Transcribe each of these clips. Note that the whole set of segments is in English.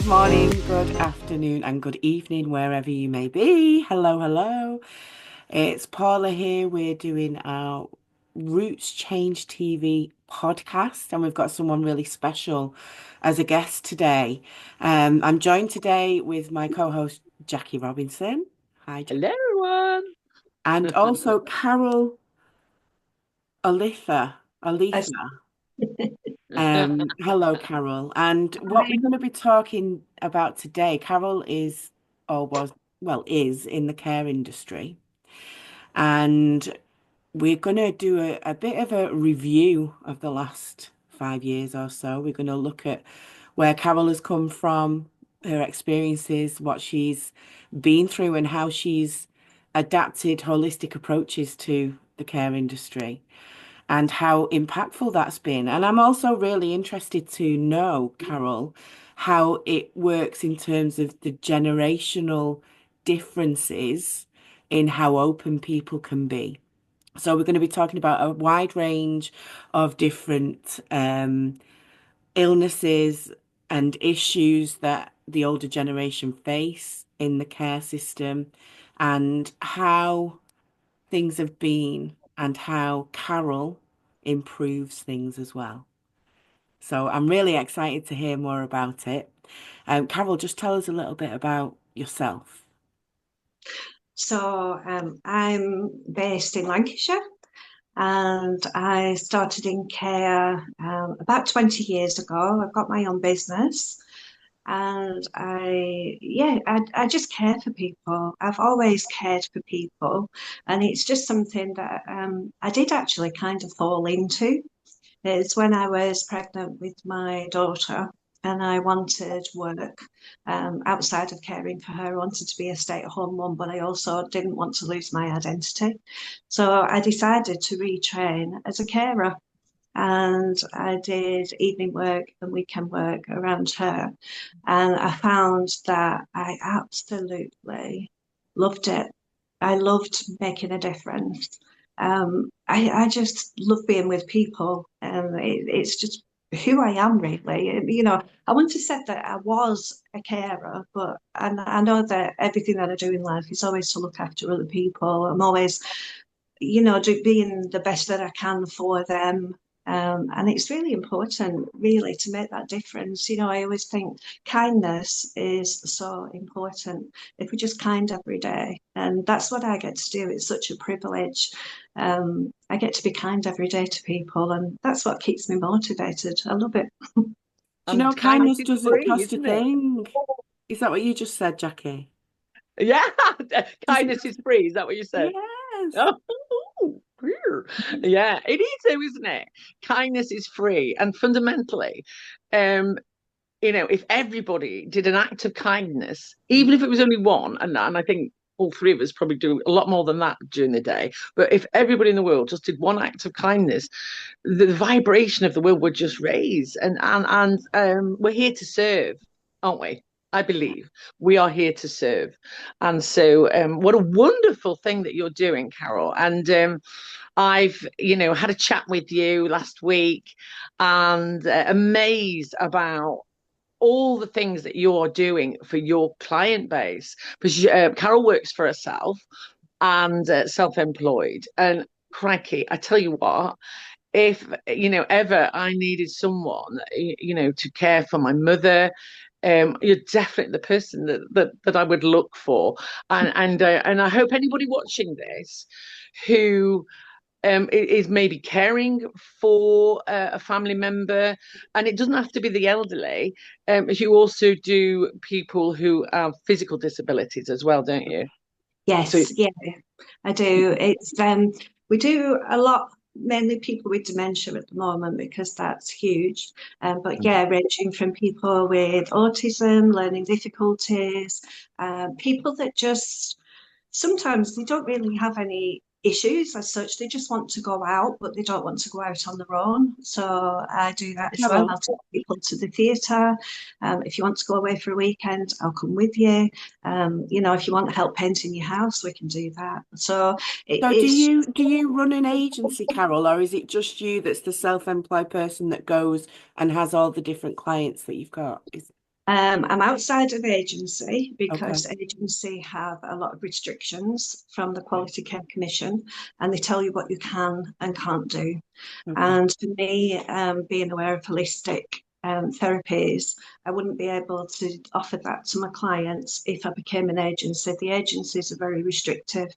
morning, good afternoon, and good evening, wherever you may be. Hello, hello. It's Paula here. We're doing our Roots Change TV podcast, and we've got someone really special as a guest today. I'm joined today with my co-host Jackie Robinson. Hi, Hello, Jackie. everyone. And also Carol Olitha. As- Olitha. Hello, Carol. And what we're Hi. going to be talking about today, Carol is or was, well, is in the care industry. And we're going to do a bit of a review of the last 5 years or so. We're going to look at where Carol has come from, her experiences, what she's been through, and how she's adapted holistic approaches to the care industry and how impactful that's been. And I'm also really interested to know, Carol, how it works in terms of the generational differences in how open people can be. So we're going to be talking about a wide range of different illnesses and issues that the older generation face in the care system and how things have been and how Carol improves things as well. So I'm really excited to hear more about it. Carol, just tell us a little bit about yourself. I'm based in Lancashire and I started in care about 20 years ago. I've got my own business and I just care for people. I've always cared for people, and it's just something that I did actually kind of fall into. It's when I was pregnant with my daughter and I wanted work outside of caring for her. I wanted to be a stay-at-home mum, but I also didn't want to lose my identity. So I decided to retrain as a carer. And I did evening work and weekend work around her. And I found that I absolutely loved it. I loved making a difference. I just love being with people, and it's just who I am, really. You know, I wouldn't have said that I was a carer, but I know that everything that I do in life is always to look after other people. I'm always, being the best that I can for them. And it's really important, really, to make that difference. You know, I always think kindness is so important. If we're just kind every day, and that's what I get to do. It's such a privilege. I get to be kind every day to people, and that's what keeps me motivated. I love it. Do you know And kindness kindness is doesn't free, cost a isn't it? thing? Is that what you just said, Jackie? Yeah, Does it kindness cost? is free. Is that what you said? Yes. Oh, yeah, it is though, isn't it? Kindness is free, and fundamentally, um, if everybody did an act of kindness, even if it was only one, and I think all three of us probably do a lot more than that during the day, but if everybody in the world just did one act of kindness, the vibration of the world would just raise. And we're here to serve, aren't we? I believe we are here to serve. And so, what a wonderful thing that you're doing, Carol. And I've, had a chat with you last week and amazed about all the things that you're doing for your client base. Because Carol works for herself and self-employed. And crikey, I tell you what, if ever I needed someone to care for my mother, you're definitely the person that I would look for. And I hope anybody watching this who is maybe caring for a family member, and it doesn't have to be the elderly. You also do people who have physical disabilities as well, don't you? So Yes, yeah, I do. It's We do a lot, mainly people with dementia at the moment because that's huge. But yeah, ranging from people with autism, learning difficulties, people that just sometimes they don't really have any issues as such. They just want to go out, but they don't want to go out on their own. So I do that as well. Carol, I'll take people to the theatre. If you want to go away for a weekend, I'll come with you. If you want help painting your house, we can do that. So so do it's you run an agency, Carol, or is it just you that's the self-employed person that goes and has all the different clients that you've got? I'm outside of agency Okay. because agency have a lot of restrictions from the Okay. Quality Care Commission, and they tell you what you can and can't do. Okay. And for me, being aware of holistic therapies, I wouldn't be able to offer that to my clients if I became an agency. The agencies are very restrictive.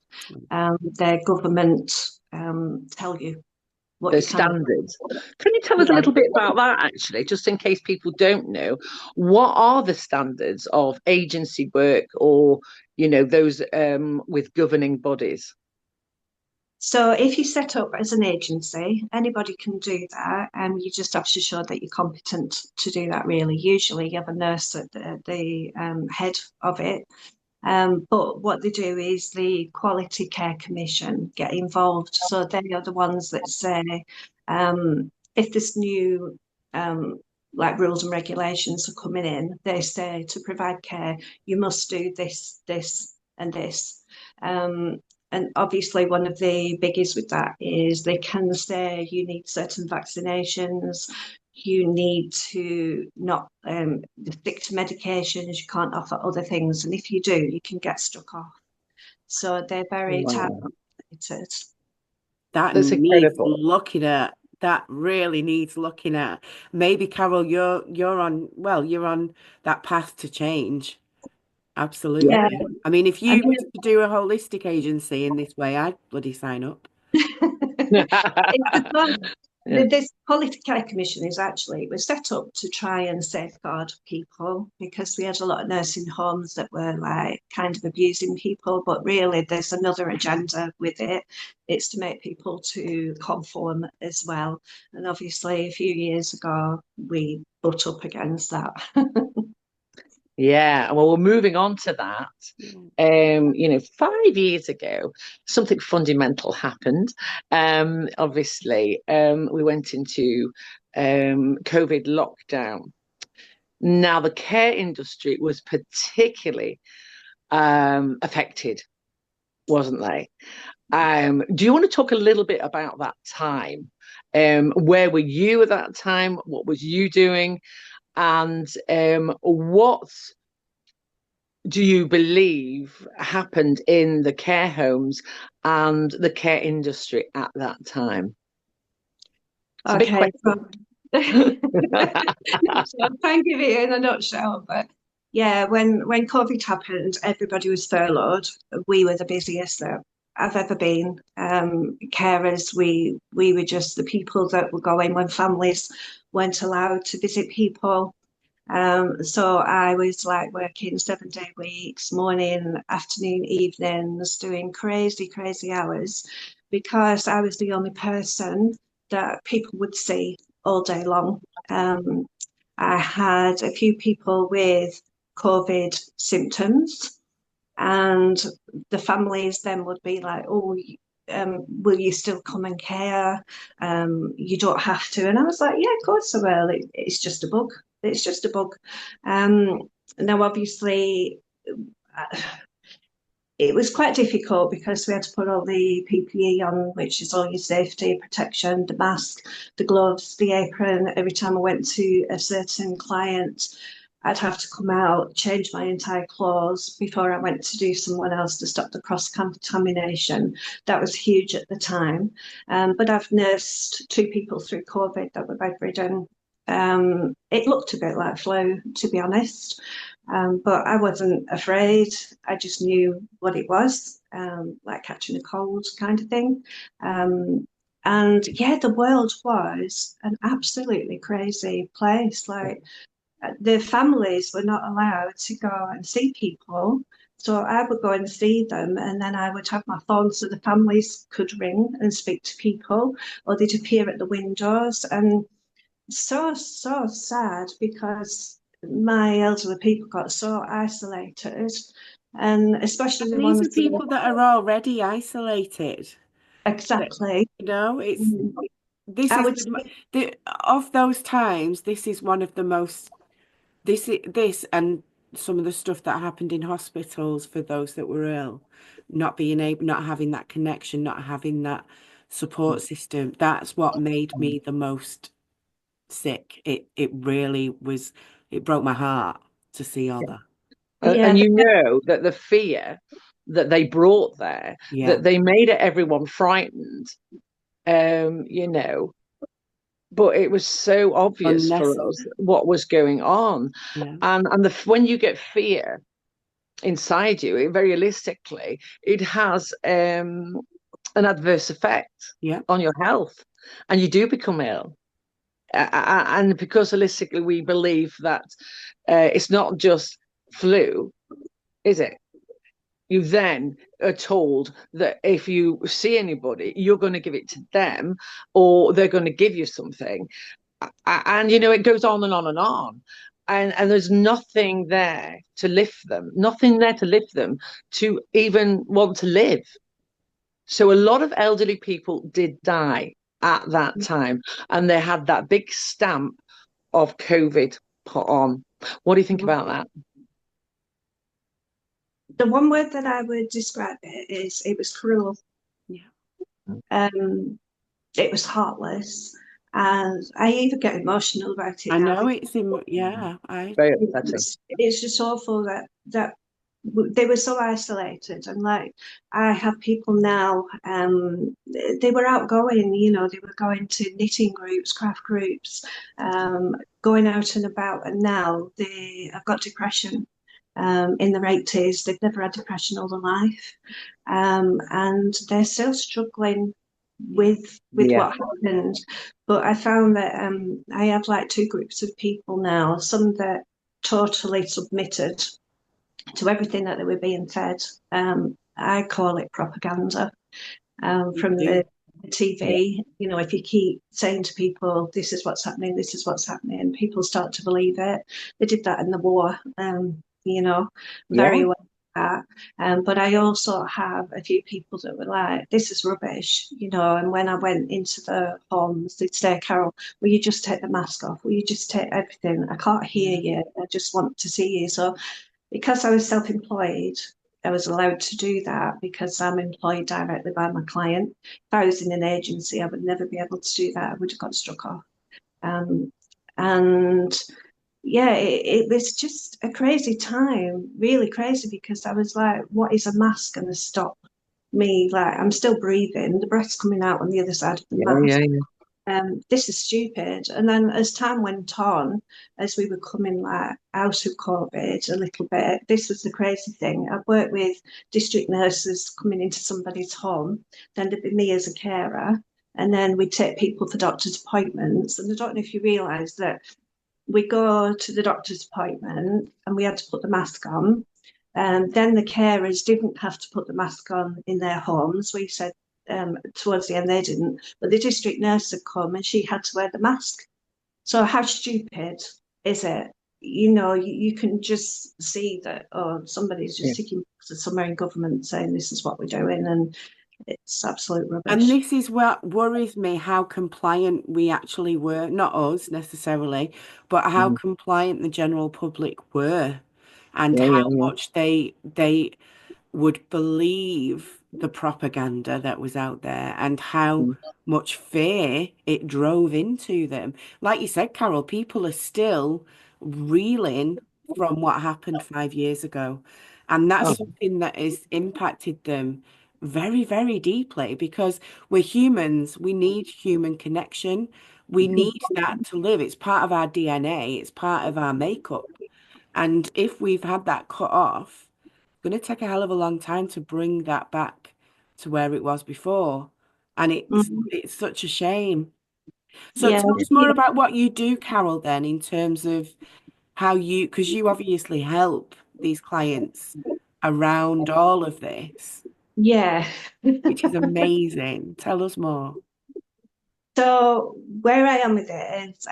Their government tell you what The you can. standards. Can you tell us a Yeah. little bit about that, actually, just in case people don't know? What are the standards of agency work or, those with governing bodies? So if you set up as an agency, anybody can do that, and you just have to show that you're competent to do that. Really, usually you have a nurse at the head of it. But what they do is the Quality Care Commission get involved. So they are the ones that say if this new like rules and regulations are coming in, they say to provide care, you must do this, this, and this. Um, and obviously, one of the biggies with that is they can say you need certain vaccinations, you need to not stick to medications, you can't offer other things. And if you do, you can get struck off. So they're very tight Wow, related. That that's needs incredible. looking at. That really needs looking at. Maybe Carol, you're on, well, you're on that path to change. Yeah. Absolutely. I mean, if And you was to do a holistic agency in this way, I'd bloody sign up. it's the Yeah. this Quality Care Commission is actually it was set up to try and safeguard people because we had a lot of nursing homes that were like kind of abusing people, but really there's another agenda with it. It's to make people to conform as well. And obviously a few years ago we butt up against that. Yeah, well, we're moving on to that. Yeah. 5 years ago, something fundamental happened. Obviously, we went into COVID lockdown. Now, the care industry was particularly affected, wasn't they? Do you want to talk a little bit about that time? Where were you at that time? What was you doing? And what do you believe happened in the care homes and the care industry at that time? It's a big Okay, question. so I'll try and give it in a nutshell, but yeah, when COVID happened, everybody was furloughed. We were the busiest that I've ever been. Carers, we were just the people that were going when families weren't allowed to visit people. So I was like working 7 day weeks, morning, afternoon, evenings, doing crazy, crazy hours because I was the only person that people would see all day long. Um, I had a few people with COVID symptoms, and the families then would be like, "Oh, will you still come and care? You don't have to." And I was like, "Yeah, of course I will. It's just a bug. It's just a bug." Um, Now, obviously, uh, it was quite difficult because we had to put all the PPE on, which is all your safety protection, the mask, the gloves, the apron. Every time I went to a certain client, I'd have to come out, change my entire clothes before I went to do someone else to stop the cross contamination. That was huge at the time. But I've nursed two people through COVID that were bedridden. It looked a bit like flu, to be honest. But I wasn't afraid. I just knew what it was, like catching a cold kind of thing. And yeah, the world was an absolutely crazy place. Like the families were not allowed to go and see people. So I would go and see them, and then I would have my phone so the families could ring and speak to people, or they'd appear at the windows. And so, so sad because my elderly people got so isolated, and especially the And these are ones that people that are already isolated. That, exactly. it's this I is would say the of those times. This is one of the most this and some of the stuff that happened in hospitals for those that were ill, not being able, not having that connection, not having that support system. That's what made me the most sick. It really was. It broke my heart. to see all that. Yeah, And you know that the fear that they brought there, Yeah, that they made everyone frightened, you know, but it was so obvious for us unnecessary. what was going on. Yeah, And when you get fear inside you, very realistically, it has an adverse effect yeah, on your health, and you do become ill. And because holistically we believe that it's not just flu, is it? You then are told that if you see anybody, you're going to give it to them, or they're going to give you something, and it goes on and on and on. And there's nothing there to lift them, nothing there to lift them to even want to live. So a lot of elderly people did die at that time, and they had that big stamp of COVID put on. What do you think about that? the one word that I would describe it is it was cruel. yeah. Um, it was heartless, and I even get emotional about it I now know because it's in, yeah, I, Very upsetting. it's just awful that they were so isolated. And like, I have people now, they were outgoing, they were going to knitting groups, craft groups, going out and about, and now they have got depression. In their 80s, they've never had depression all their life, and they're still struggling yeah, with Yeah. what happened. But I found that I have like two groups of people now. Some that totally submitted to everything that they were being fed. I call it propaganda you from do. the TV. If you keep saying to people, "This is what's happening. This is what's happening," people start to believe it. They did that in the war. Very Yeah. well. But I also have a few people that were like, "This is rubbish." And when I went into the homes, they'd say, "Carol, will you just take the mask off? Will you just take everything? I can't hear Yeah, you. I just want to see you." So because I was self-employed, I was allowed to do that because I'm employed directly by my client. If I was in an agency, I would never be able to do that. I would have got struck off. Um, and yeah, it was just a crazy time, really crazy, because I was like, what is a mask going to stop me? Like, I'm still breathing, the breath's coming out on the other side of the Yeah. Yeah. mask. Yeah. This is stupid. And then as time went on, as we were coming like out of COVID a little bit, this was the crazy thing. I've worked with district nurses coming into somebody's home, then there'd be me as a carer, and then we'd take people for doctor's appointments. And I don't know if you realise that we go to the doctor's appointment and we had to put the mask on. Then the carers didn't have to put the mask on in their homes. We said towards the end they didn't, but the district nurse had come and she had to wear the mask. So how stupid is it? You can just see that, oh, somebody's Yeah. just ticking boxes somewhere in government saying this is what we're doing, and it's absolute and rubbish. this is what worries me, how compliant we actually were, not us necessarily, but how Mhm. compliant the general public were and Yeah. how Yeah. much they would believe the propaganda that was out there and how Yeah. much fear it drove into them. Like you said, Carol, people are still reeling from what happened 5 years ago. And that's Oh, something that has impacted them very, very deeply because we're humans. We need human connection. We need that to live. It's part of our DNA, it's part of our makeup. And if we've had that cut off, going to take a hell of a long time to bring that back to where it was before. And Mhm. it's such a shame. So Yeah, tell us more about what you do, Carol, then, in terms of how you, because you obviously help these clients around all of this, yeah. which is amazing. Tell us more. So where I am with it is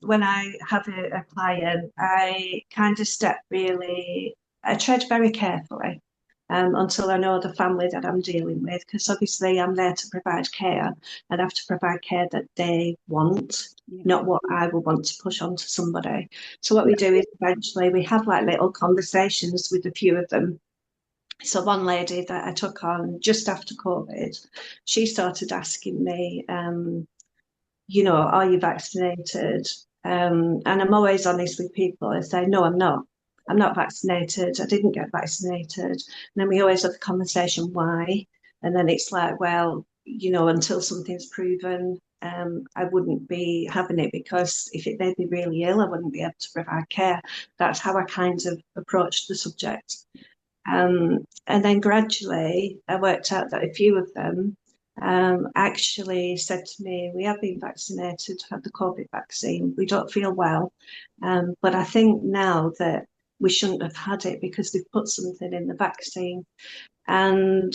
when I have a client, I kind of I tread very carefully until I know the family that I'm dealing with, because obviously I'm there to provide care and I have to provide care that they want, Yeah. not what I would want to push onto somebody. So what we yeah. do is eventually we have like little conversations with a few of them. So one lady that I took on just after COVID, she started asking me, are you vaccinated? And I'm always honest with people. I say, no, I'm not. I'm not vaccinated. I didn't get vaccinated. And then we always have the conversation, why? And then it's like, well, until something's proven, I wouldn't be having it because if it made me really ill, I wouldn't be able to provide care. That's how I kind of approached the subject. And then gradually, I worked out that a few of them actually said to me, we have been vaccinated, had the COVID vaccine, we don't feel well. But I think now that we shouldn't have had it because they've put something in the vaccine. And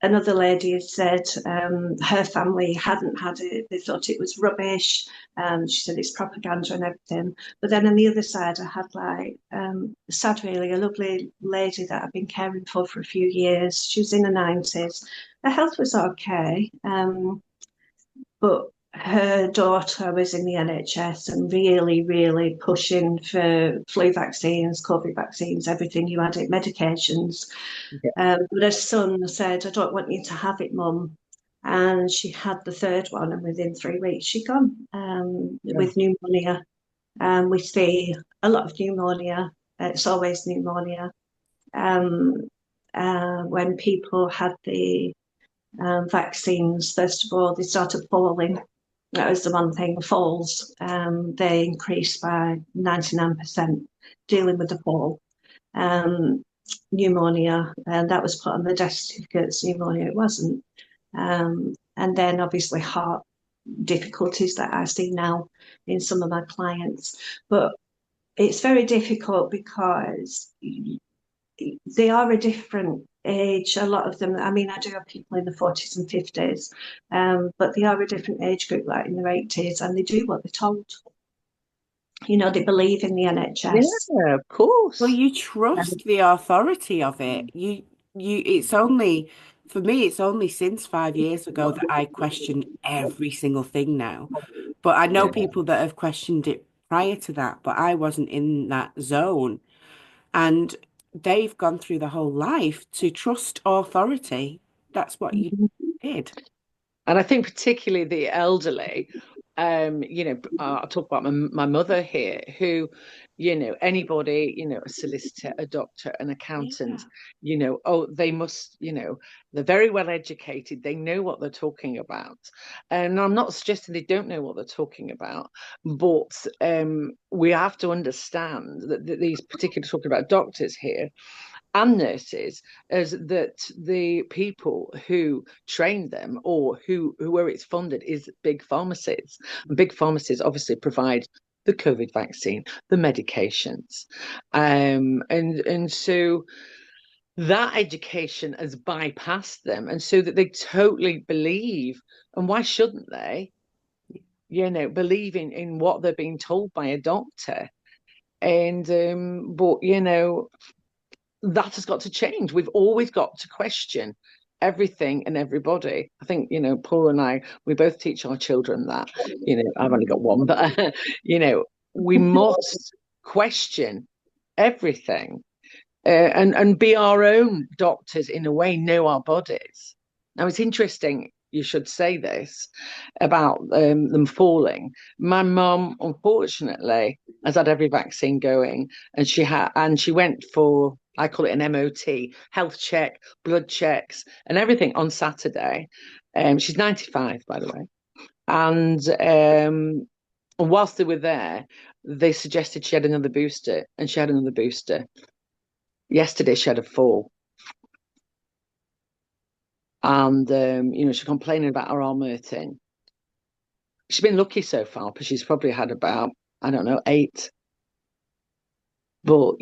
another lady had said her family hadn't had it. They thought it was rubbish. She said it's propaganda and everything. But then on the other side, I had like, sad really, a lovely lady that I've been caring for a few years. She was in her 90s. Her health was okay. But her daughter was in the NHS and really, really pushing for flu vaccines, COVID vaccines, everything you had it, medications. Yeah. But her son said, I don't want you to have it, Mum. And she had the third one, and within 3 weeks, she'd gone Yeah. with pneumonia. We see a lot of pneumonia. It's always pneumonia. Um, when people had the vaccines, first of all, they started falling. That was the one thing. Falls, they increased by 99% dealing with the fall. Um, Pneumonia, and that was put on the death certificates. Pneumonia, it wasn't. And then obviously heart difficulties that I see now in some of my clients. But it's very difficult because they are a different age. A lot of them, I mean, I do have people in the 40s and 50s, but they are a different age group, like in their 80s, and they do what they're told. They believe in the NHS. Yeah, of Well, course. you trust the authority of it. It's only, for me, it's only since 5 years ago that I question every single thing now. But I know Yeah. people that have questioned it prior to that, but I wasn't in that zone. And they've gone through the whole life to trust authority. That's what you did. And I think particularly the elderly, I'll talk about my mother here, who, anybody, a solicitor, a doctor, an accountant, Yeah. oh, they must, they're very well educated. They know what they're talking about. And I'm not suggesting they don't know what they're talking about, but we have to understand that these particular talking about doctors here and nurses as that the people who train them or where it's funded is big pharmacies. And big pharmacies obviously provide the COVID vaccine, the medications, and so that education has bypassed them, and so that they totally believe. And why shouldn't they? Believe in what they're being told by a doctor. And but that has got to change. We've always got to question everything and everybody. I think, Paul and I, we both teach our children that. I've only got one, but, we must question everything and be our own doctors in a way, know our bodies. Now, it's interesting you should say this about them falling. My mum, unfortunately, has had every vaccine going, and she went for, I call it an MOT, health check, blood checks, and everything on Saturday. She's 95, by the way, and whilst they were there, they suggested she had another booster, and she had another booster. Yesterday, she had a fall. And she's complaining about her arm hurting. She's been lucky so far because she's probably had about, I don't know, 8. But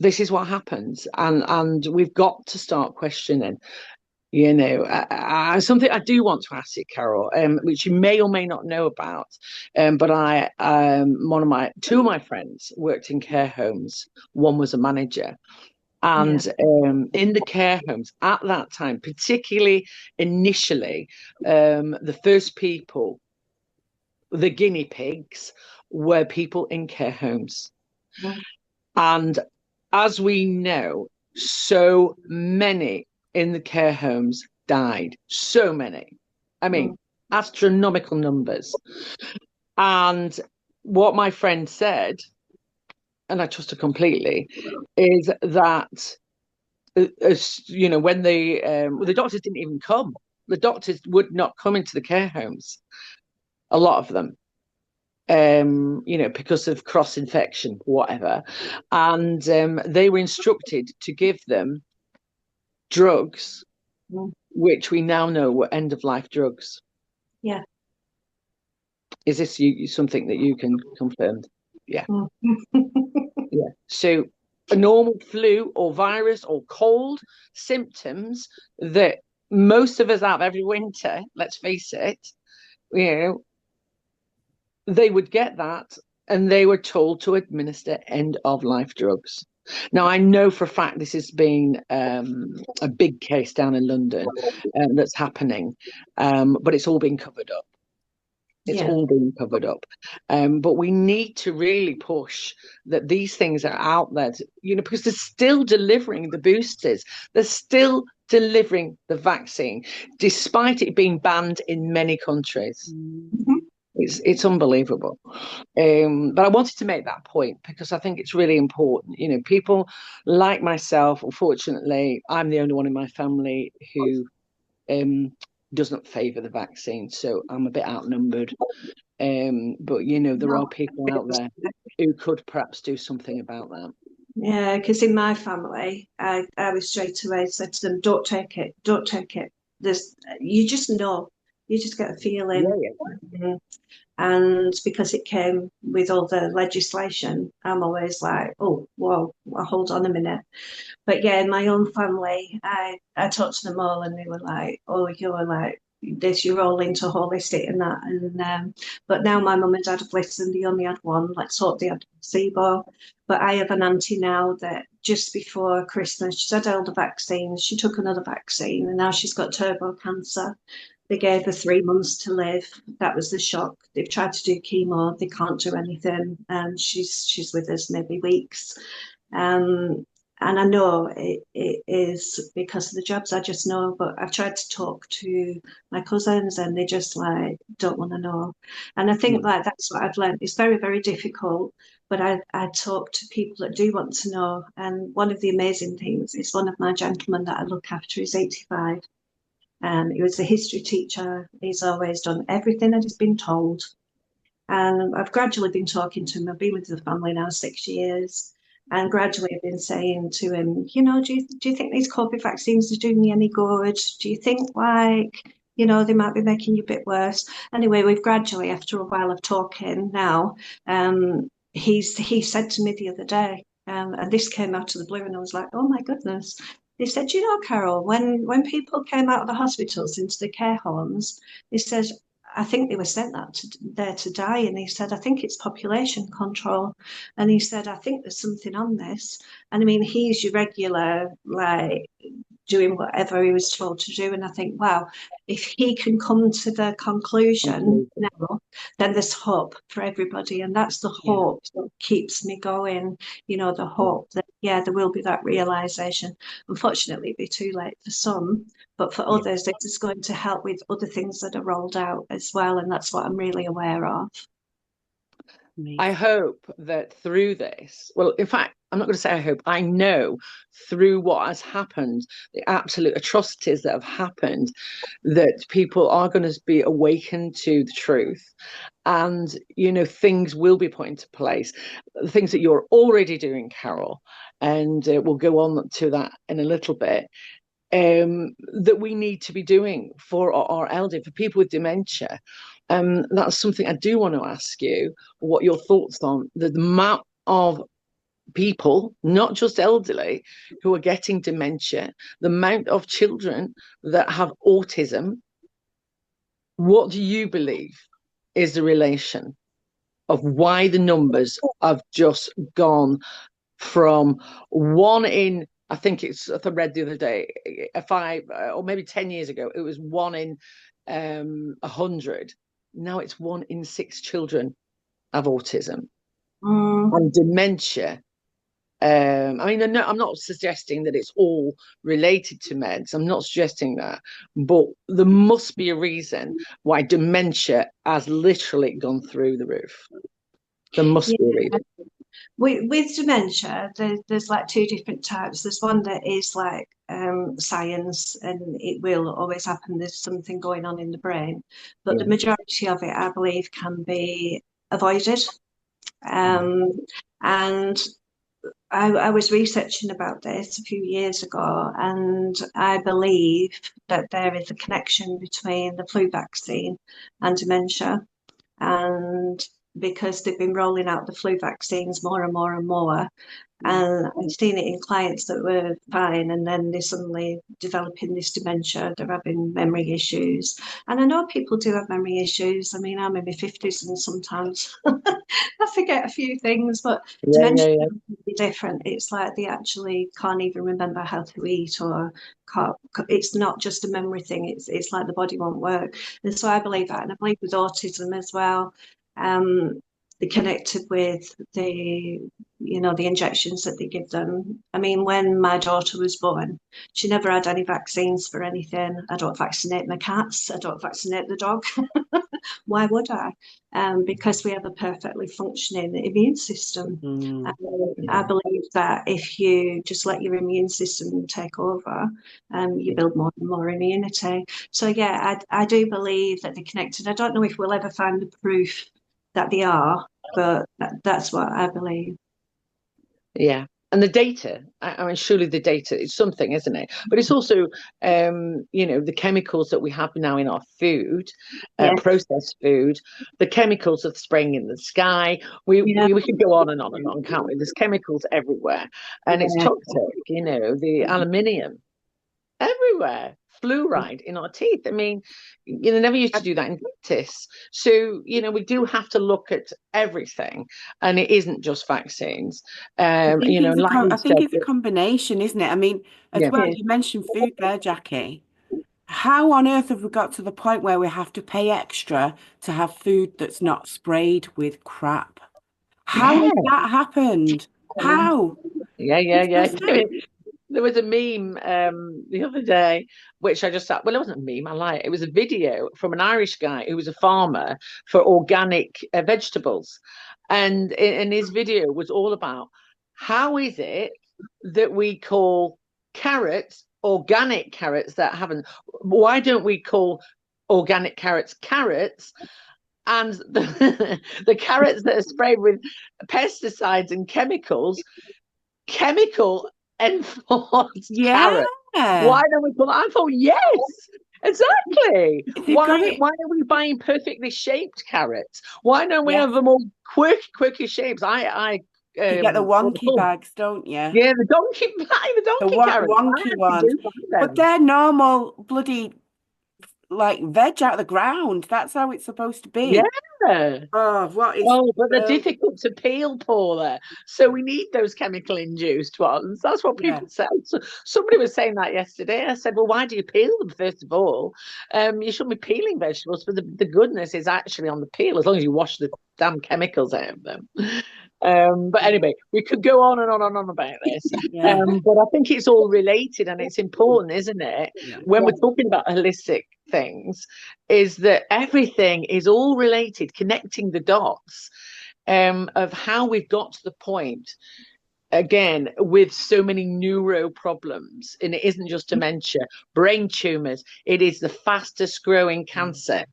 this is what happens, and we've got to start questioning. Something I do want to ask you, Carol, which you may or may not know about, but two of my friends worked in care homes. One was a manager. Yeah. And in the care homes at that time, particularly initially, the first people, the guinea pigs, were people in care homes. Mm. And as we know, so many in the care homes died. So many. I mean, Mm. astronomical numbers. And what my friend said, and I trust her completely, is that when the doctors didn't even come. The doctors would not come into the care homes, a lot of them, because of cross infection, whatever. And they were instructed to give them drugs, Mm. which we now know were end of life drugs. Yeah. Is this something that you can confirm? Yeah. Mm. Yeah. So a normal flu or virus or cold symptoms that most of us have every winter, let's face it, you know, they would get that and they were told to administer end of life drugs. Now, I know for a fact this has been a big case down in London that's happening, but it's all been covered up. It's Yeah. all been covered up. But we need to really push that these things are out there, because they're still delivering the boosters. They're still delivering the vaccine, despite it being banned in many countries. Mhm. It's unbelievable. But I wanted to make that point because I think it's really important. People like myself, unfortunately, I'm the only one in my family who does not favour the vaccine. So I'm a bit outnumbered. But there are people out there who could perhaps do something about that. Yeah, because in my family, I was straight away said to them, "Don't take it, don't take it." You just know, you just get a Yeah, feeling. yeah, Mhm. And because it came with all the legislation, I'm always like, "Oh, well, hold on a minute." But yeah, in my own family, I talked to them all, and they were like, "Oh, you're like this. You're all into holistic and that." And but now my mum and dad have listened. They only had one. Let's hope they had placebo. But I have an auntie now that just before Christmas, she's had all the vaccines. She took another vaccine, and now she's got turbo cancer. They gave her 3 months to live. That was the shock. They've tried to do chemo. They can't do anything. And she's with us maybe weeks. Um, and I know it is because of the jobs, I just know, but I've tried to talk to my cousins and they just like don't want to know. And I think no, like that's what I've learned. It's very, very difficult, but I talk to people that do want to know. And one of the amazing things is one of my gentlemen that I look after is 85. He was a history teacher. He's always done everything that he's been told. And I've gradually been talking to him. I've been with the family now 6 years. And gradually I've been saying to him, do you think these COVID vaccines are doing you any good? Do you think they might be making you a bit worse? Anyway, we've gradually, after a while of talking now, he said to me the other day, and this came out of the blue, and I was like, oh my goodness. He said, Carol, when people came out of the hospitals into the care homes, he said, I think they were sent there to die. And he said, I think it's population control. And he said, I think there's something on this. And I mean, he's your regular, like, doing whatever he was told to do. And I think, wow, if he can come to the conclusion completely. now, then there's hope for everybody. And that's the Yeah. hope that keeps me going, the Yeah, hope that, yeah, there will be that realization. Unfortunately, it'll be too late for some, but for yeah. others, it is going to help with other things that are rolled out as well. And that's what I'm really aware of. I Amazing. hope that through this, well, in fact, I'm not going to say I hope, I know through what has happened, the absolute atrocities that have happened, that people are going to be awakened to the truth. And, things will be put into place. The things that you're already doing, Carol, and we'll go on to that in a little bit, that we need to be doing for our elderly, for people with dementia. That's something I do want to ask you what your thoughts on the amount of people, not just elderly, who are getting dementia, the amount of children that have autism. What do you believe is the relation of why the numbers have just gone from one in, I think I read the other day, 5 or maybe 10 years ago, it was one in 100. Now it's 1 in 6 children have autism Mm, and dementia. I mean, no, I'm not suggesting that it's all related to meds. I'm not suggesting that, but there must be a reason why dementia has literally gone through the roof. There must be a yeah. reason. With dementia, there's like two different types. There's one that is like science, and it will always happen. There's something going on in the brain, but the Yeah. majority of it, I believe, can be avoided. Mm. Um, and I was researching about this a few years ago, and I believe that there is a connection between the flu vaccine and dementia. And because they've been rolling out the flu vaccines more and more and more, and I've seen it in clients that were fine, and then they're suddenly developing this dementia, they're having memory issues. And I know people do have memory issues. I mean, I'm in my 50s and sometimes I forget a few things, but Yeah, yeah, dementia yeah. is completely different. It's like they actually can't even remember how to eat, or can't, it's not just a memory thing, it's like the body won't work. And so I believe that. And I believe with autism as well. Um, they connected with the injections that they give them. I mean, when my daughter was born, she never had any vaccines for anything. I don't vaccinate my cats. I don't vaccinate the dog. Why would I? Because we have a perfectly functioning immune system. Mm. I Yeah. believe that if you just let your immune system take over, you build more and more immunity. So yeah, I do believe that they're connected. I don't know if we'll ever find the proof that they are, but that's what I believe. Yeah. And the data, I mean, surely the data is something, isn't it? But it's also, the chemicals that we have now in our food, Yeah, processed food, the chemicals that are spraying in the sky. We, yeah, we we could go on and on, can't we? There's chemicals everywhere, and it's yeah. toxic. The aluminium everywhere, fluoride in our teeth. I mean, never used to I, do that in practice. So, we do have to look at everything, and it isn't just vaccines. And like you I think said, it's a combination, isn't it? I mean, as yeah, well, Yeah. you mentioned food there, Jackie. How on earth have we got to the point where we have to pay extra to have food that's not sprayed with crap? How has yeah, that happened? How? yeah, yeah, It's yeah. just like, There was a meme the other day, which I just thought, well, it wasn't a meme, I lie. It was a video from an Irish guy who was a farmer for organic vegetables. And his video was all about how is it that we call carrots organic carrots that haven't, why don't we call organic carrots carrots? And the carrots that are sprayed with pesticides and chemical enforced yeah, carrot. Why don't we call it? I thought, yes, exactly. they've got Why it. are we buying perfectly shaped carrots? Why don't we Yeah, have them all quirky shapes? I you get the what are they wonky called? bags, don't you? Yeah, the donkey the The donkey carrots. I wonky actually ones. do buy But them. they're normal bloody like veg out of the ground. That's how it's supposed to be. Yeah. Oh, what is Oh, but they're world? difficult to peel, Paula. So we need those chemical induced ones. That's what Yeah, people say. So somebody was saying that yesterday. I said, well, why do you peel them, first of all? You shouldn't be peeling vegetables, but the goodness is actually on the peel, as long as you wash the damn chemicals out of them. But anyway, we could go on and on and on about this. yeah, But I think it's all related and it's important, isn't it? yeah. When we're talking about holistic things, is that everything is all related, connecting the dots of how we've got to the point again with so many neuro problems. And it isn't just dementia, brain tumors. It is the fastest growing cancer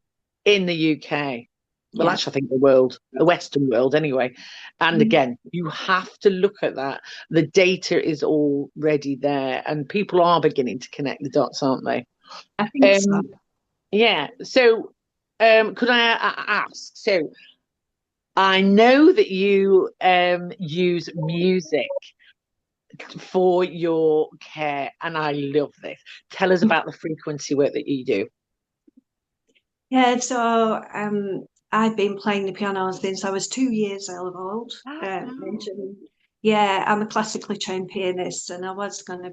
in the UK. Well, Yeah. actually, I think the world, the Western world, anyway. And Mm, again, you have to look at that. The data is already there, and people are beginning to connect the dots, aren't they? I think so. Um, yeah. So, could I ask? So, I know that you use music for your care, and I love this. Tell us about the frequency work that you do. Yeah, so I've been playing the piano since I was 2 years old. Wow. Yeah, I'm a classically trained pianist, and Wow. I was going to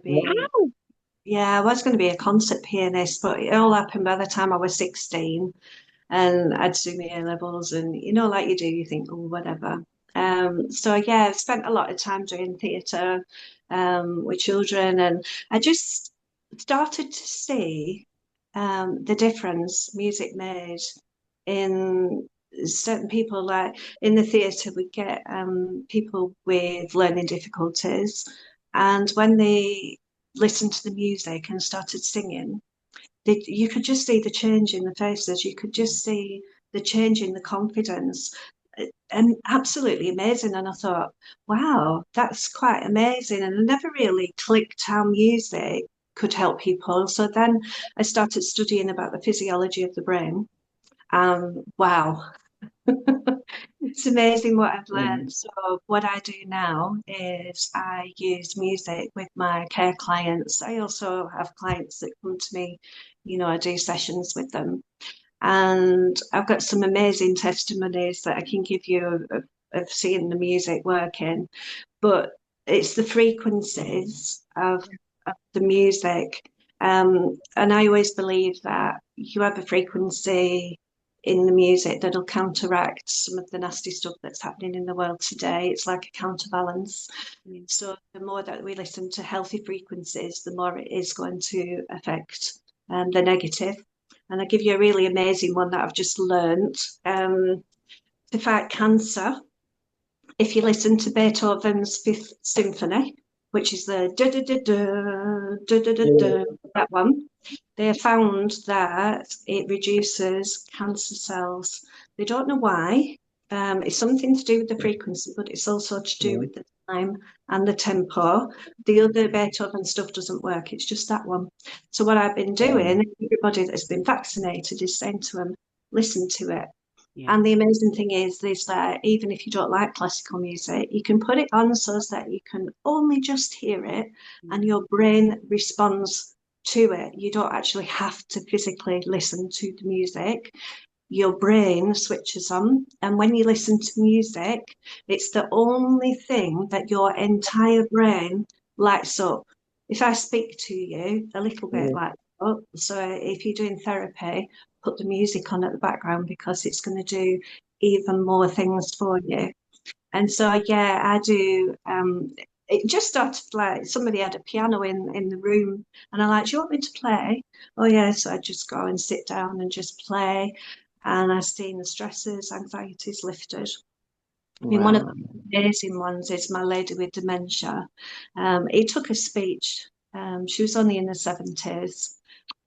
be a concert pianist, but it all happened by the time I was 16, and I'd do my A levels, and like you do, you think, oh, whatever. So yeah, I've spent a lot of time doing theatre, with children, and I just started to see the difference music made in certain people, like in the theatre, we get people with learning difficulties, and when they listened to the music and started singing, you could just see the change in the faces. You could just see the change in the confidence, and absolutely amazing. And I thought, wow, that's quite amazing. And I never really clicked how music could help people. So then I started studying about the physiology of the brain. Wow, it's amazing what I've Mm. learned. So what I do now is I use music with my care clients. I also have clients that come to me, I do sessions with them. And I've got some amazing testimonies that I can give you of seeing the music working. But it's the frequencies of the music. And I always believe that you have a frequency in the music that'll counteract some of the nasty stuff that's happening in the world today. It's like a counterbalance. Mm. So the more that we listen to healthy frequencies, the more it is going to affect the negative. And I'll give you a really amazing one that I've just learned. To fight cancer, if you listen to Beethoven's Fifth Symphony, which is the da da da da da da da Yeah. da, that one, they have found that it reduces cancer cells. They don't know why. It's something to do with the frequency, but it's also to do Mm. with the time and the tempo. The other Beethoven stuff doesn't work. It's just that one. So what I've been Um, doing, everybody that's been vaccinated is saying to them, listen to it. Yeah. And the amazing thing is that even if you don't like classical music, you can put it on so that you can only just hear it and Mm. your brain responds to it. You don't actually have to physically listen to the music. Your brain switches on. And when you listen to music, it's the only thing that your entire brain lights up. If I speak to you, a little bit mm. lights up. So if you're doing therapy, put the music on at the background because it's going to do even more things for you. And so, yeah, I do. It just started like somebody had a piano in the room, and I like, do you want me to play? Oh, yeah. So I just go and sit down and just play. And I've seen the stresses, anxieties lifted. I mean, one of Wow. the amazing ones is my lady with dementia. He took a speech. She was only in her 70s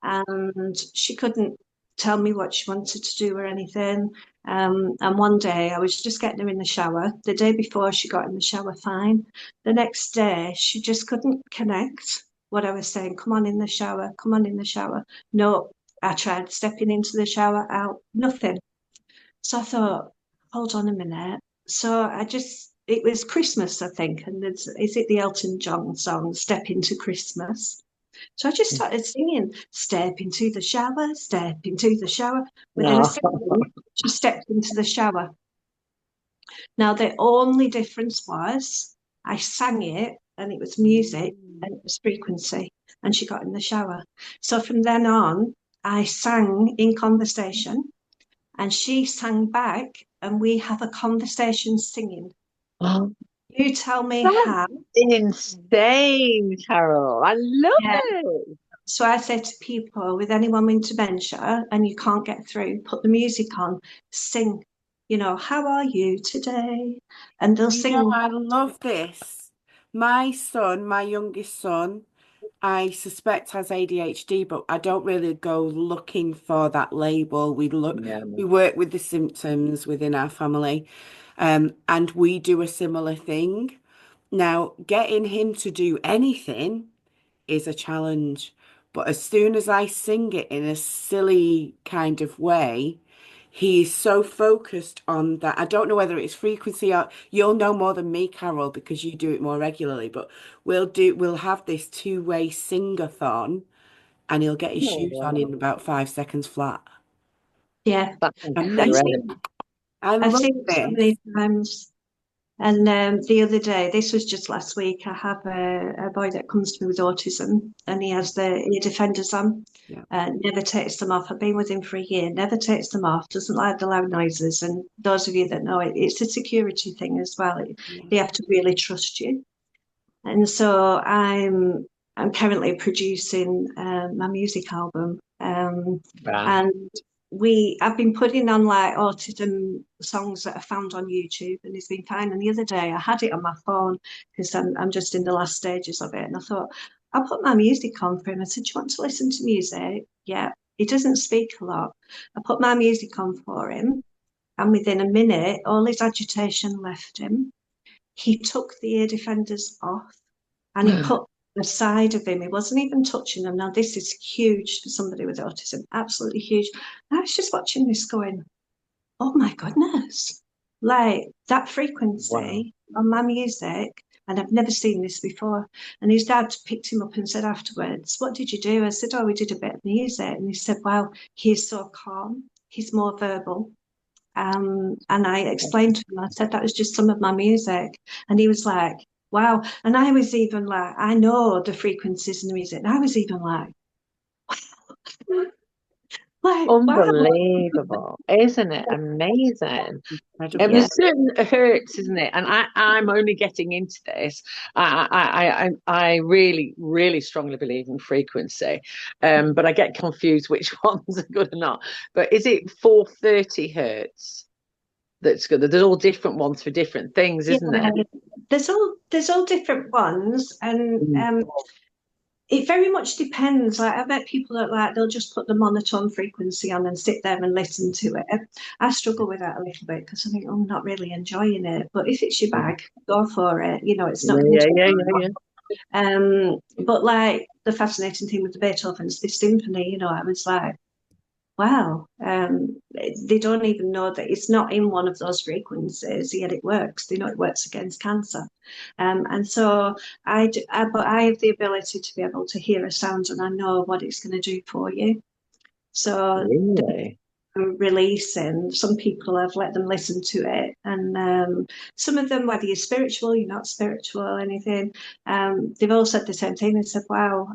and she couldn't tell me what she wanted to do or anything. And one day I was just getting her in the shower. The day before, she got in the shower fine. The next day, she just couldn't connect what I was saying. Come on in the shower, come on in the shower. No, I tried stepping into the shower, out, nothing. So I thought, hold on a minute. So it was Christmas, I think. And is it the Elton John song, Step Into Christmas? So I just started singing, step into the shower, step into the shower. Within a No. second, she stepped into the shower. Now, the only difference was I sang it and it was music Mm. and it was frequency, and she got in the shower. So from then on, I sang in conversation and she sang back, and we have a conversation singing. Oh, You tell me that's how. insane, Carol. I love Yeah. it. So I say to people with anyone with dementia and you can't get through, put the music on, sing, how are you today? And they'll sing. I love this. My son, my youngest son, I suspect has ADHD, but I don't really go looking for that label. Yeah. We work with the symptoms within our family, and we do a similar thing. Now, getting him to do anything is a challenge, but as soon as I sing it in a silly kind of way, he is so focused on that. I don't know whether it's frequency or you'll know more than me, Carol, because you do it more regularly, but we'll have this two-way sing-a-thon and he'll get his Oh, shoes on wow. in about 5 seconds flat. Yeah, That's I've incredible. seen I I've love seen it so this. many times. And the other day, this was just last week, I have a boy that comes to me with autism and he has the ear defenders on. Yeah, Never takes them off. I've been with him for a year, never takes them off, doesn't like the loud noises. And those of you that know it, it's a security thing as well. yeah. They have to really trust you. And so I'm currently producing my music album. Wow. And I've been putting on like autism songs that are found on YouTube, and he's been fine. And the other day I had it on my phone because I'm just in the last stages of it, and I thought I'll put my music on for him. I said, "Do you want to listen to music?" Yeah. He doesn't speak a lot. I put my music on for him, and within a minute, all his agitation left him. He took the ear defenders off and he put the side of him. He wasn't even touching them. Now, this is huge for somebody with autism, absolutely huge. I was just watching this going, oh my goodness, like that Wow. frequency on my music. And I've never seen this before. And his dad picked him up and said afterwards, what did you do? I said, oh, we did a bit of music. And he said, wow, he's so calm. He's more verbal. And I explained to him, I said that was just some of my music. And he was like, wow. And I was even like, I know the frequencies in the music. And I was even wow. Unbelievable, isn't it? Amazing. Incredible. Yeah, There's certain hurts, isn't it? And I'm only getting into this. I really, really strongly believe in frequency, but I get confused which ones are good or not. But is it 430 hertz that's good? There's all different ones for different things, yeah. isn't there? There's all different ones. And Mm. it very much depends. Like I bet people that like they'll just put the monotone frequency on and sit there and listen to it. I struggle with that a little bit because I think oh, I'm not really enjoying it. But if it's your bag, go for it. It's not Yeah, going to yeah, take yeah, long. yeah, But like the fascinating thing with the Beethoven's this symphony, I was like, wow, they don't even know that it's not in one of those frequencies, yet it works. They know it works against cancer. And so but I have the ability to be able to hear a sound and I know what it's going to do for you. yeah. So Really? releasing. Some people have let them listen to it, and some of them, whether you're spiritual, you're not spiritual, anything, they've all said the same thing. They said, "Wow,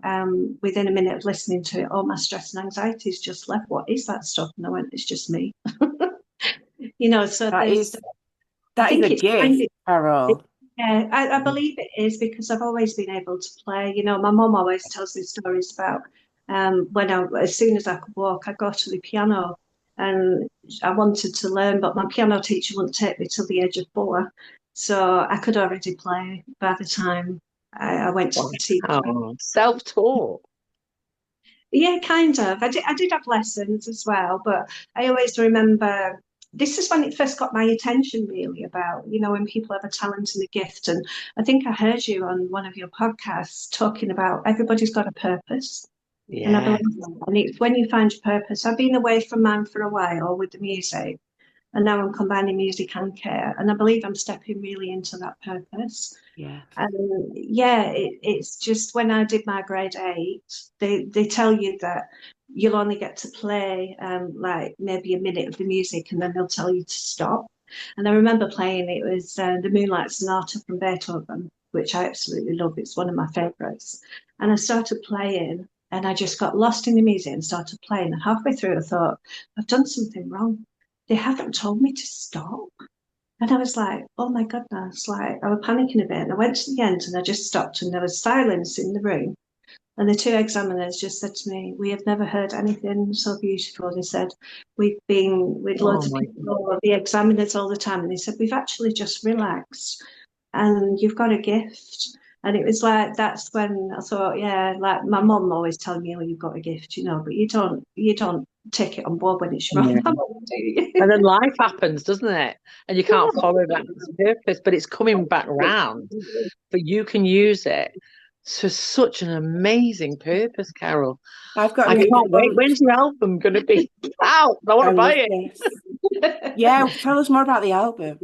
within a minute of listening to it, all my stress and anxiety's just left. What is that stuff?" And I went, "It's just me." So That there's, is I that is a think it's kind gift, of. Carol. Yeah, I believe it is because I've always been able to play. My mum always tells me stories about as soon as I could walk, I'd go to the piano and I wanted to learn, but my piano teacher wouldn't take me till the age of 4. So I could already play by the time I went to the teacher. Wow. Self-taught. Yeah, kind of. I did have lessons as well, but I always remember this is when it first got my attention really about, when people have a talent and a gift. And I think I heard you on one of your podcasts talking about everybody's got a purpose. And I Yeah. believe that. And it's when you find your purpose. I've been away from mine for a while with the music, and now I'm combining music and care. And I believe I'm stepping really into that purpose. Yes. And yeah, it's just when I did my grade 8, they tell you that you'll only get to play like maybe a minute of the music and then they'll tell you to stop. And I remember playing it was the Moonlight Sonata from Beethoven, which I absolutely love. It's one of my favorites. And I started playing and I just got lost in the music and started playing. And halfway through, I thought, I've done something wrong. They haven't told me to stop. And I was like, oh my goodness, like I was panicking a bit. And I went to the end and I just stopped and there was silence in the room. And the two examiners just said to me, we have never heard anything so beautiful. They said, we've been with Oh loads of my people, the examiners all the time. And they said, we've actually just relaxed and you've got a gift. And it was like that's when I thought, yeah, like my mum always telling me, oh, you've got a gift, but you don't take it on board when it's your God. own family, do you? And then life happens, doesn't it? And you can't follow that purpose, but it's coming back round. But you can use it to such an amazing purpose, Carol. I've got I a new can't wait. quote. When's your album going to be out? I want I to buy love it. this. Yeah, tell us more about the album.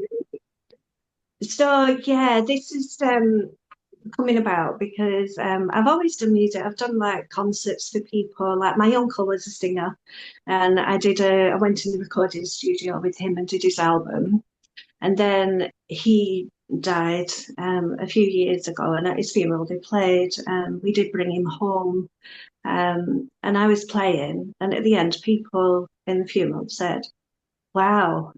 So yeah, this is coming about because I've always done music. I've done like concerts for people. Like my uncle was a singer, and I went in the recording studio with him and did his album. And then he died a few years ago, and at his funeral they played. We did bring him home, and I was playing, and at the end, people in the funeral said, wow,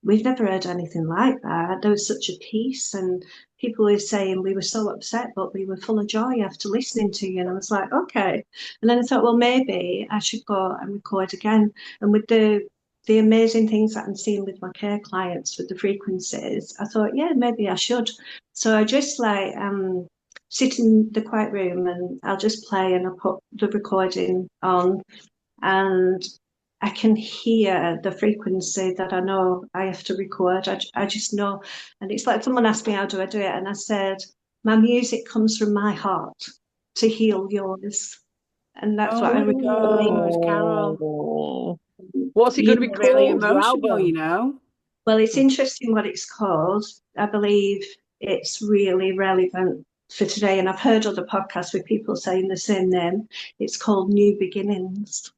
we've never heard anything like that. There was such a peace, and people were saying we were so upset, but we were full of joy after listening to you. And I was like, okay. And then I thought, well, maybe I should go and record again. And with the amazing things that I'm seeing with my care clients with the frequencies, I thought, yeah, maybe I should. So I just like sit in the quiet room and I'll just play and I'll put the recording on and I can hear the frequency that I know I have to record. I just know. And it's like someone asked me, how do I do it? And I said, my music comes from my heart to heal yours. And that's Oh what I my really believe. God, Carol. Oh, what's it going You to be You're really called, your emotional, you album? know? Well, it's interesting what it's called. I believe it's really relevant for today. And I've heard other podcasts with people saying the same name. It's called New Beginnings.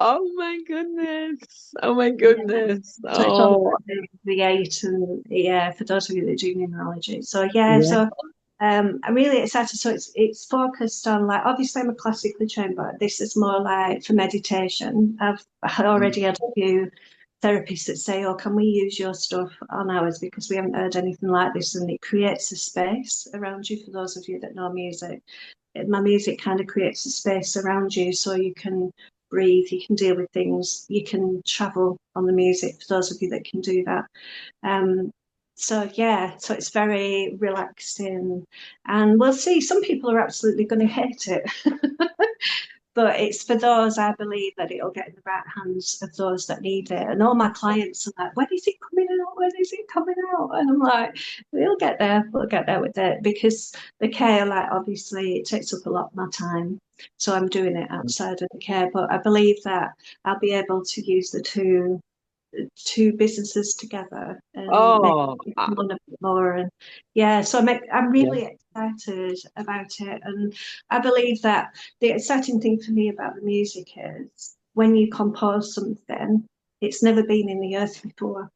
Oh my goodness. Oh my Yeah. goodness. So it's all Oh, about the eight and yeah, for those of you that do numerology. So yeah, yeah. so I'm really excited. So it's focused on like obviously I'm a classically trained, but this is more like for meditation. I've already had a few therapists that say, "Oh, can we use your stuff on ours because we haven't heard anything like this?" And it creates a space around you. For those of you that know music, my music kind of creates a space around you so you can breathe, you can deal with things, you can travel on the music for those of you that can do that. Um, so yeah, so it's very relaxing, and we'll see. Some people are absolutely going to hate it, but it's for those I believe that it'll get in the right hands of those that need it. And all my clients are like, "When is it coming out? When is it coming out?" And I'm like, "We'll get there. We'll get there with it because the care, like obviously, it takes up a lot of my time." So I'm doing it outside of the care, but I believe that I'll be able to use the two businesses together and make Oh, one a bit more. And yeah, so I'm yeah. really excited about it. And I believe that the exciting thing for me about the music is when you compose something, it's never been in the earth before.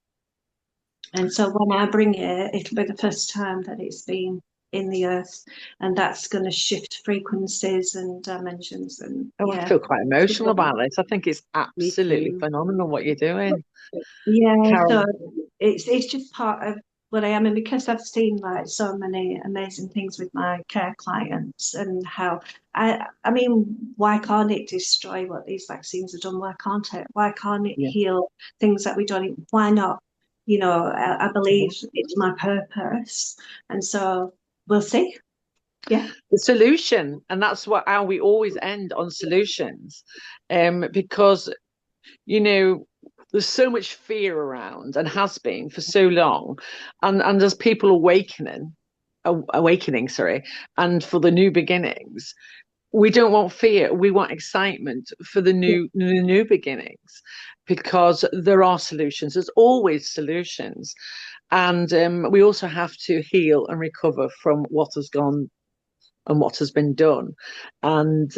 And so when I bring it, it'll be the first time that it's been in the earth. And that's going to shift frequencies and dimensions. And Oh, I yeah. feel quite emotional about this. I think it's Me absolutely too. phenomenal what you're doing, Yeah, Carol. so it's just part of what I am, and because I've seen like so many amazing things with my care clients and how I mean, why can't it destroy what these vaccines have done? Why can't it? Why can't it Yeah. heal things that we don't? Why not? You know, I believe it's my purpose, and so we'll see. Yeah, The solution, and that's what how we always end on solutions, because there's so much fear around and has been for so long, and there's people awakening, sorry, and for the new beginnings. We don't want fear. We want excitement for the new beginnings, because there are solutions. There's always solutions, and we also have to heal and recover from what has gone and what has been done, and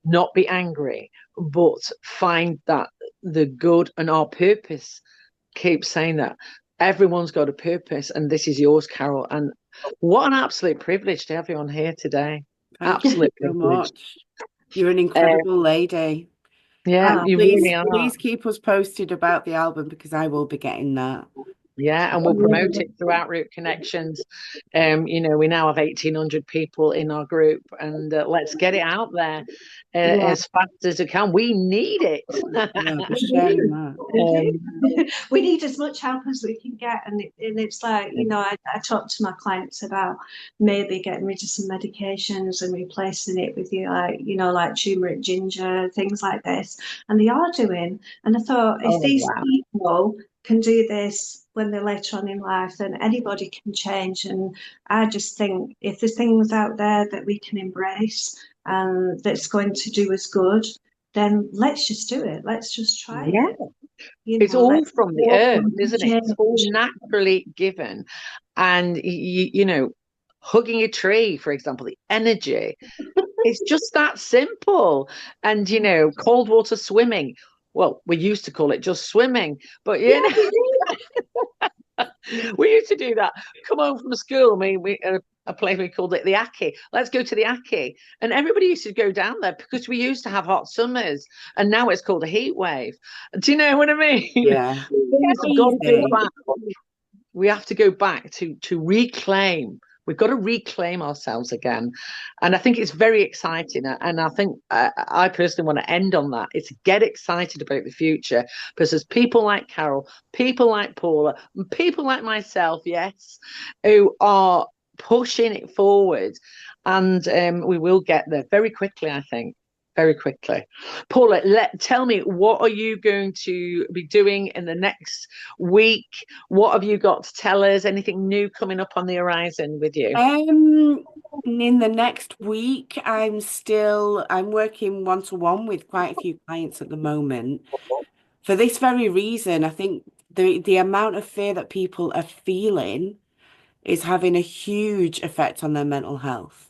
not be angry, but find that the good and our purpose. Keep saying that everyone's got a purpose, and this is yours, Carol. And what an absolute privilege to have you on here today. Thank you Absolute so privilege. much. You're an Uh, incredible lady. yeah, ah, you Please, really are. please keep us posted about the album because I will be getting that. Yeah, and we'll promote it throughout Root Connections. We now have 1,800 people in our group, and let's get it out there yeah. as fast as we can. We need it. Yeah, I'll be We sharing do. that. We um, do. We need as much help as we can get. And it's like, I talk to my clients about maybe getting rid of some medications and replacing it with like turmeric, ginger, things like this. And they are doing. And I thought, if oh, these wow. people can do this when they're later on in life, then anybody can change. And I just think if there's things out there that we can embrace and that's going to do us good, then let's just do it. Let's just try Yeah, it. it's all Let's from the walk earth, and isn't it? It's all change. naturally given. And, hugging a tree, for example, the energy, it's just that simple. And, cold water swimming. Well, we used to call it just swimming, but Yeah, we do. we used to do that. Come home from school. I mean, a place we called it the Aki. Let's go to the Aki. And everybody used to go down there because we used to have hot summers, and now it's called a heat wave. Do you know what I mean? Yeah. Things have got to go Crazy. back. We have to go back to reclaim. We've got to reclaim ourselves again, and I think it's very exciting. And I think I personally want to end on that. It's get excited about the future because there's people like Carol, people like Paula, and people like myself, yes, who are pushing it forward, and we will get there very quickly. I think very quickly. Paula, tell me, what are you going to be doing in the next week? What have you got to tell us? Anything new coming up on the horizon with you? In the next week, I'm working one-to-one with quite a few clients at the moment. For this very reason, I think the amount of fear that people are feeling is having a huge effect on their mental health.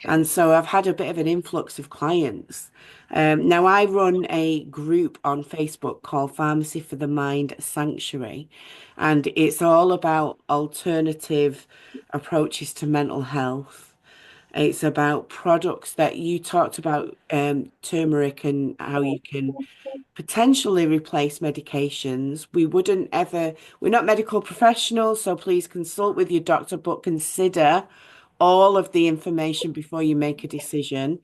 And so I've had a bit of an influx of clients. Now I run a group on Facebook called Pharmacy for the Mind Sanctuary, and it's all about alternative approaches to mental health. It's about products that you talked about, turmeric and how you can potentially replace medications. We're not medical professionals, so please consult with your doctor, but consider all of the information before you make a decision.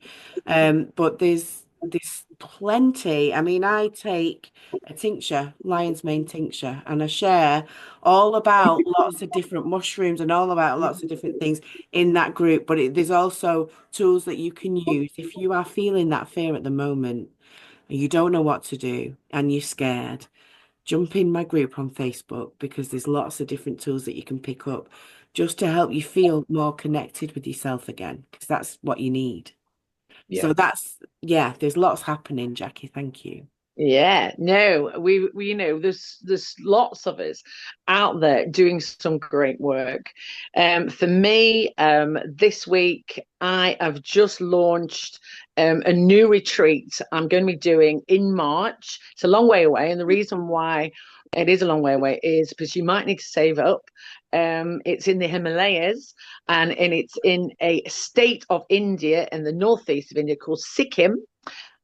But there's plenty. I mean, I take a tincture, lion's mane tincture, and I share all about lots of different mushrooms and all about lots of different things in that group. But there's also tools that you can use if you are feeling that fear at the moment and you don't know what to do and you're scared. Jump in my group on Facebook because there's lots of different tools that you can pick up just to help you feel more connected with yourself again, because that's what you need. So Yeah. yeah, there's lots happening, Jackie. Thank you. Yeah, no, we there's lots of us out there doing some great work. For me, this week I have just launched a new retreat I'm going to be doing in March. It's a long way away, and the reason why it is a long way away is because you might need to save up. It's in the Himalayas, and it's in a state of India in the northeast of India called Sikkim,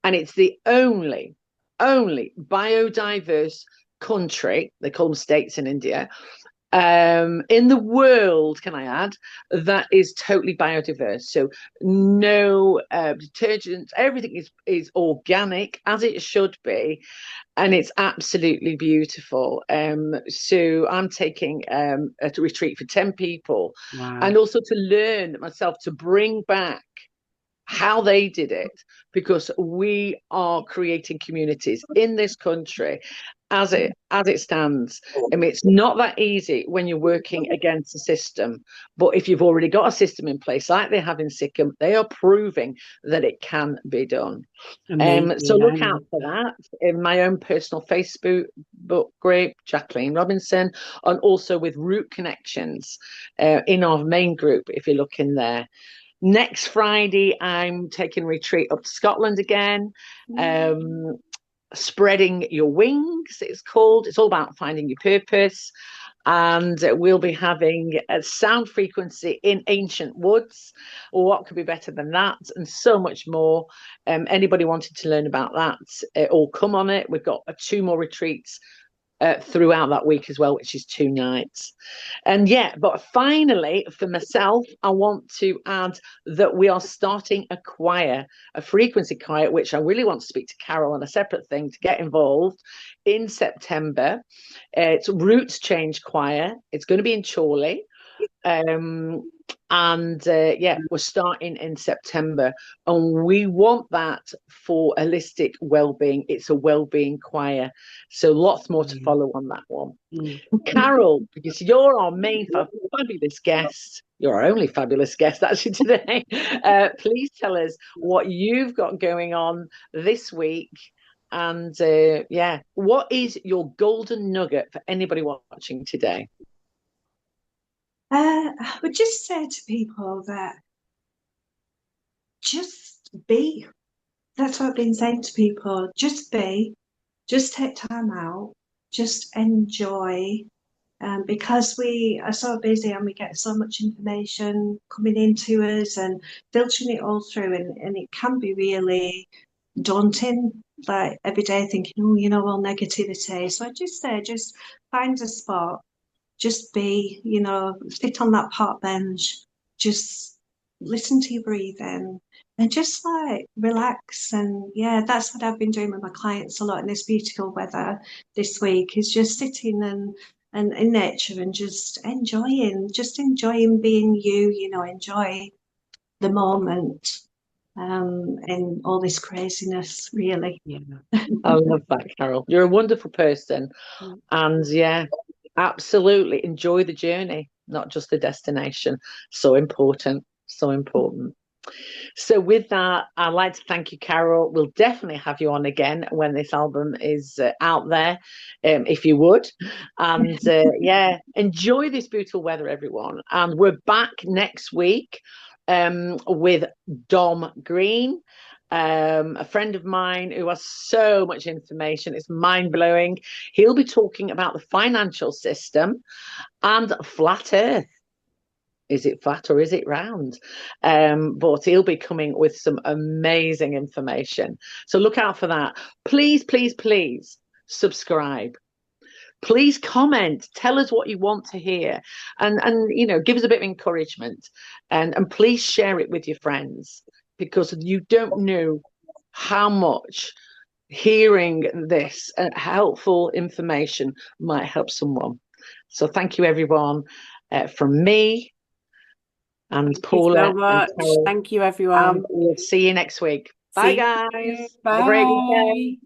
and it's the only biodiverse country, they call them states in India, in the world, can I add, that is totally biodiverse. So no detergents, everything is organic as it should be, and it's absolutely beautiful. So I'm taking a retreat for 10 people, and Wow. also to learn myself to bring back how they did it, because we are creating communities in this country as it stands. I mean, it's not that easy when you're working against the system, but if you've already got a system in place like they have in Sikkim, they are proving that it can be done. So Amazing. I look out love for that. that in my own personal Facebook book group, Jacqueline Robinson, and also with Root Connections in our main group, if you look in there. Next Friday, I'm taking a retreat up to Scotland again. Um, Spreading Your Wings, it's called. It's all about finding your purpose. And we'll be having a sound frequency in ancient woods. What could be better than that? And so much more. Anybody wanted to learn about that, or come on it. We've got two more retreats throughout that week as well, which is 2 nights. And yeah, but finally, for myself, I want to add that we are starting a choir, a frequency choir, which I really want to speak to Carol on a separate thing to get involved in September. It's Roots Change Choir. It's going to be in Chorley. Um, and yeah, we're starting in September, and we want that for holistic well-being. It's a well-being choir, so lots more to Mm. follow on that one. Mm. Carol, because you're our main fabulous guest, you're our only fabulous guest actually today. Please tell us what you've got going on this week, and yeah, what is your golden nugget for anybody watching today? I would just say to people that just be. That's what I've been saying to people. Just be, just take time out, just enjoy, because we are so busy and we get so much information coming into us and filtering it all through, and it can be really daunting, like every day thinking, oh, all negativity. So I just say, just find a spot, just be, sit on that park bench, just listen to your breathing and just like relax. And yeah, that's what I've been doing with my clients a lot in this beautiful weather this week, is just sitting and in nature and just enjoying being you, enjoy the moment in all this craziness, really. Yeah. I love that, Carol. You're a wonderful person. And yeah, absolutely enjoy the journey, not just the destination. So important. So important. So, with that, I'd like to thank you, Carol. We'll definitely have you on again when this album is out there, if you would. And yeah, enjoy this beautiful weather, everyone. And we're back next week with Dom Green. A friend of mine who has so much information. It's mind blowing. He'll be talking about the financial system and flat earth. Is it flat or is it round? But he'll be coming with some amazing information. So look out for that. Please, please, please subscribe. Please comment. Tell us what you want to hear, and give us a bit of encouragement, and please share it with your friends, because you don't know how much hearing this helpful information might help someone. So thank you, everyone, from me and Thank you so Paula and much. Carol. Thank you, And everyone. we'll see you next week. Bye, See you. guys. Have a great Bye. weekend.